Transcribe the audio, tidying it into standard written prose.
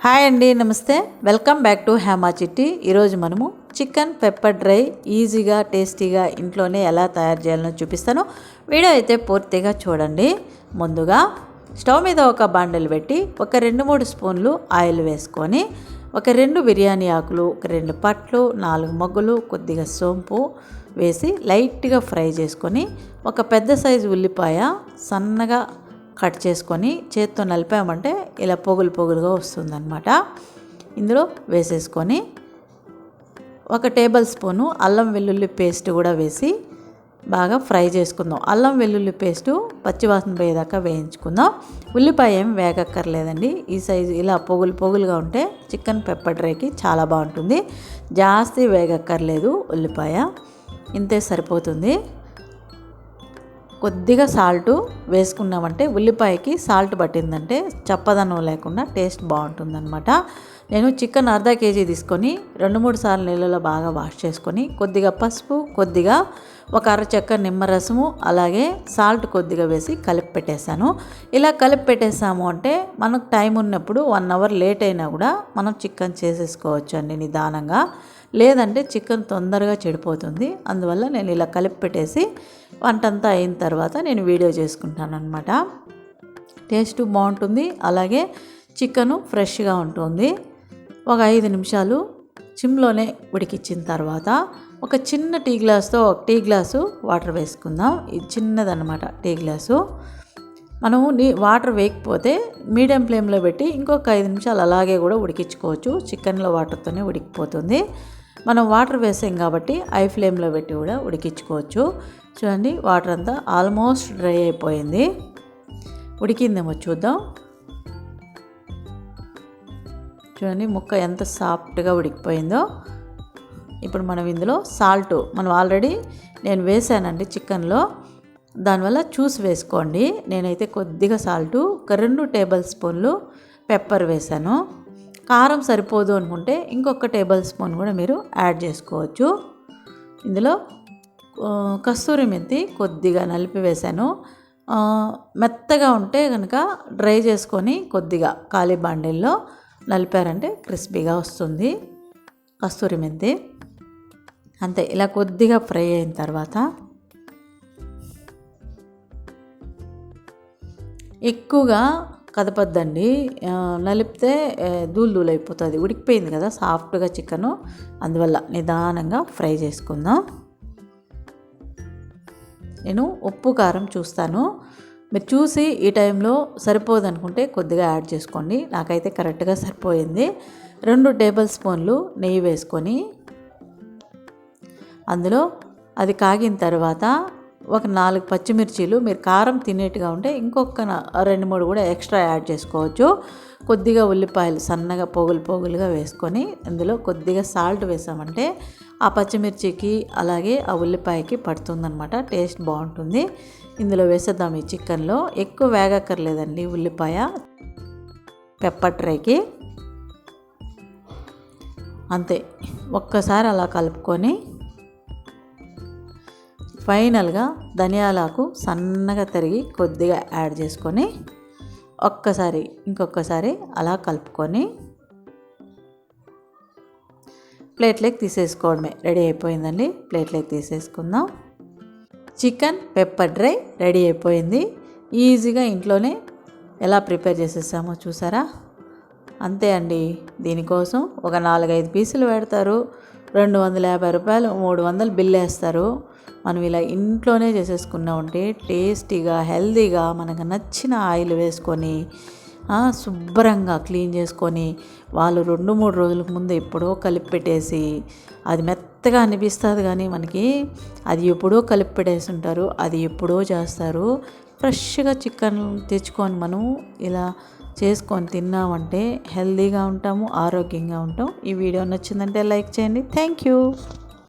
Hi అండి, నమస్తే. Welcome back to Hema చిట్టి. ఈరోజు మనము చికెన్ పెప్పర్ డ్రై ఈజీగా టేస్టీగా ఇంట్లోనే ఎలా తయారు చేయాలో చూపిస్తాను. వీడియో అయితే పూర్తిగా చూడండి. ముందుగా స్టవ్ మీద ఒక బాండెలు పెట్టి ఒక 2-3 స్పూన్లు ఆయిల్ వేసుకొని ఒక 2 బిర్యానీ ఆకులు, ఒక 2 పట్లు, 4 మొగ్గలు, కొద్దిగా సోంపు వేసి లైట్గా ఫ్రై చేసుకొని ఒక పెద్ద సైజు ఉల్లిపాయ సన్నగా కట్ చేసుకొని చేత్తో నలిపామంటే ఇలా పొగులు పొగులుగా వస్తుందన్నమాట. ఇందులో వేసేసుకొని ఒక టేబుల్ స్పూను అల్లం వెల్లుల్లి పేస్ట్ కూడా వేసి బాగా ఫ్రై చేసుకుందాం. అల్లం వెల్లుల్లి పేస్టు పచ్చివాసన పోయేదాకా వేయించుకుందాం. ఉల్లిపాయ ఏం వేగక్కర్లేదండి. ఈ సైజు ఇలా పొగులు పొగులుగా ఉంటే చికెన్ పెప్పర్ డ్రైకి చాలా బాగుంటుంది. జాస్తి వేగక్కర్లేదు, ఉల్లిపాయ ఇంతే సరిపోతుంది. కొద్దిగా సాల్టు వేసుకున్నామంటే ఉల్లిపాయకి సాల్ట్ పట్టిందంటే చప్పదనం లేకుండా టేస్ట్ బాగుంటుందన్నమాట. నేను చికెన్ అర్ధ కేజీ తీసుకొని 2-3 సార్లు నీళ్ళలో బాగా వాష్ చేసుకొని కొద్దిగా పసుపు, కొద్దిగా ఒక అరచెక్క నిమ్మరసము, అలాగే సాల్ట్ కొద్దిగా వేసి కలిపి పెట్టేశాను. ఇలా కలిపి పెట్టేసాము అంటే మనకు టైం ఉన్నప్పుడు 1 అవర్ లేట్ అయినా కూడా మనం చికెన్ చేసేసుకోవచ్చు అండి నిదానంగా. లేదంటే చికెన్ తొందరగా చెడిపోతుంది. అందువల్ల నేను ఇలా కలిపి పెట్టేసి వంటంతా అయిన తర్వాత నేను వీడియో చేసుకుంటాను అనమాట. టేస్ట్ బాగుంటుంది, అలాగే చికెను ఫ్రెష్గా ఉంటుంది. ఒక 5 నిమిషాలు సిమ్లోనే ఉడికించిన తర్వాత ఒక చిన్న టీ గ్లాస్తో ఒక టీ గ్లాసు వాటర్ వేసుకుందాం. ఇది చిన్నదన్నమాట టీ గ్లాసు. మనము వాటర్ వేయకపోతే మీడియం ఫ్లేమ్లో పెట్టి ఇంకొక 5 నిమిషాలు అలాగే కూడా ఉడికించుకోవచ్చు. చికెన్లో వాటర్తోనే ఉడికిపోతుంది. మనం వాటర్ వేసాం కాబట్టి హై ఫ్లేమ్లో పెట్టి కూడా ఉడికించుకోవచ్చు. చూడండి, వాటర్ అంతా ఆల్మోస్ట్ డ్రై అయిపోయింది. ఉడికిందేమో చూద్దాం. చూడండి, ముక్క ఎంత సాఫ్ట్గా ఉడికిపోయిందో. ఇప్పుడు మనం ఇందులో సాల్ట్ మనం ఆల్రెడీ నేను వేసానండి చికెన్లో, దానివల్ల చూసి వేసుకోండి. నేనైతే కొద్దిగా సాల్టు, ఒక 2 టేబుల్ స్పూన్లు పెప్పర్ వేసాను. కారం సరిపోదు అనుకుంటే ఇంకొక టేబుల్ స్పూన్ కూడా మీరు యాడ్ చేసుకోవచ్చు. ఇందులో కస్తూరి మెంతి కొద్దిగా నలిపి వేసాను. మెత్తగా ఉంటే కనుక డ్రై చేసుకొని కొద్దిగా ఖాళీ బాండీల్లో నలిపారంటే క్రిస్పీగా వస్తుంది కస్తూరి మెంతి. అంతే, ఇలా కొద్దిగా ఫ్రై అయిన తర్వాత ఎక్కువగా కదపద్దండి, నలిపితే దూలు అయిపోతుంది. ఉడికిపోయింది కదా సాఫ్ట్గా చికెను, అందువల్ల నిదానంగా ఫ్రై చేసుకుందాం. నేను ఉప్పు కారం చూస్తాను, మీరు చూసి ఈ టైంలో సరిపోదు అనుకుంటే కొద్దిగా యాడ్ చేసుకోండి. నాకైతే కరెక్ట్గా సరిపోయింది. 2 టేబుల్ స్పూన్లు నెయ్యి వేసుకొని అందులో అది కాగిన తర్వాత ఒక 4 పచ్చిమిర్చీలు, మీరు కారం తినేట్టుగా ఉంటే ఇంకొక 2-3 కూడా ఎక్స్ట్రా యాడ్ చేసుకోవచ్చు. కొద్దిగా ఉల్లిపాయలు సన్నగా పొగులు పొగులుగా వేసుకొని అందులో కొద్దిగా సాల్ట్ వేసామంటే ఆ పచ్చిమిర్చికి అలాగే ఆ ఉల్లిపాయకి పడుతుందన్నమాట. టేస్ట్ బాగుంటుంది. ఇందులో వేసేద్దాం ఈ చికెన్లో. ఎక్కువ వేగక్కర్లేదండి ఉల్లిపాయ పెప్పర్ డ్రైకి. అంతే, ఒక్కసారి అలా కలుపుకొని ఫైనల్గా ధనియాలకు సన్నగా తరిగి కొద్దిగా యాడ్ చేసుకొని ఇంకొకసారి అలా కలుపుకొని ప్లేట్లోకి తీసేసుకోవడమే. రెడీ అయిపోయిందండి. ప్లేట్లోకి తీసేసుకుందాం. చికెన్ పెప్పర్ డ్రై రెడీ అయిపోయింది. ఈజీగా ఇంట్లోనే ఎలా ప్రిపేర్ చేసేసామో చూసారా? అంతే అండి. దీనికోసం ఒక 4-5 పీసులు పెడతారు, 250 రూపాయలు, 300 బిల్ వేస్తారు. మనం ఇలా ఇంట్లోనే చేసేసుకున్నామంటే టేస్టీగా హెల్తీగా మనకు నచ్చిన ఆయిల్ వేసుకొని శుభ్రంగా క్లీన్ చేసుకొని వాళ్ళు 2-3 రోజులకు ముందు ఎప్పుడో కలిపి పెట్టేసి అది మెత్తగా అనిపిస్తుంది, కానీ మనకి అది ఎప్పుడో కలిపి పెట్టేసి ఉంటారు, అది ఎప్పుడో చేస్తారు. ఫ్రెష్గా చికెన్ తెచ్చుకొని మనం ఇలా చేసుకొని తిన్నామంటే హెల్తీగా ఉంటాము, ఆరోగ్యంగా ఉంటాం. ఈ వీడియో నచ్చిందంటే లైక్ చేయండి. Thank you.